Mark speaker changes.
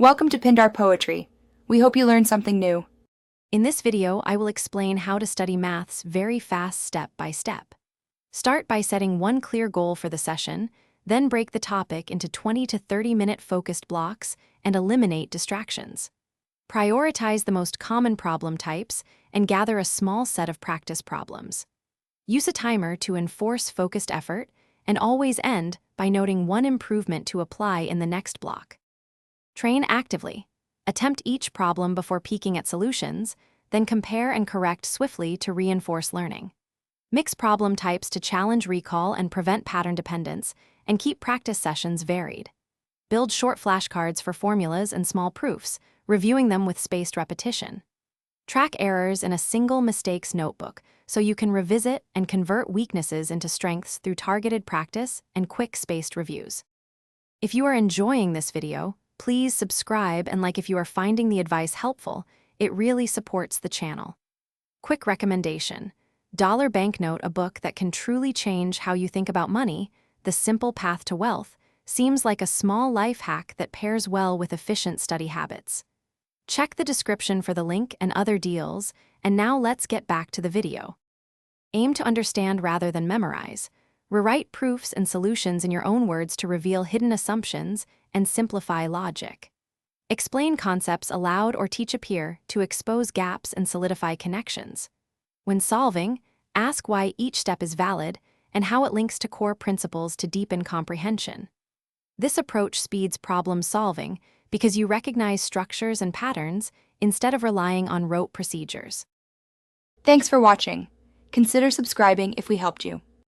Speaker 1: Welcome to Pindar Poetry. We hope you learned something new.
Speaker 2: In this video, I will explain how to study maths very fast step by step. Start by setting one clear goal for the session, then break the topic into 20 to 30-minute focused blocks and eliminate distractions. Prioritize the most common problem types and gather a small set of practice problems. Use a timer to enforce focused effort and always end by noting one improvement to apply in the next block. Train actively. Attempt each problem before peeking at solutions, then compare and correct swiftly to reinforce learning. Mix problem types to challenge recall and prevent pattern dependence, and keep practice sessions varied. Build short flashcards for formulas and small proofs, reviewing them with spaced repetition. Track errors in a single mistakes notebook so you can revisit and convert weaknesses into strengths through targeted practice and quick spaced reviews. If you are enjoying this video, please subscribe and like if you are finding the advice helpful. It really supports the channel. Quick recommendation: Dollar Banknote, a book that can truly change how you think about money. The Simple Path to Wealth seems like a small life hack that pairs well with efficient study habits. Check the description for the link and other deals, and now let's get back to the video. Aim to understand rather than memorize. Rewrite proofs and solutions in your own words to reveal hidden assumptions and simplify logic. Explain concepts aloud or teach a peer to expose gaps and solidify connections. When solving, ask why each step is valid and how it links to core principles to deepen comprehension. This approach speeds problem solving because you recognize structures and patterns instead of relying on rote procedures.
Speaker 1: Thanks for watching. Consider subscribing if we helped you.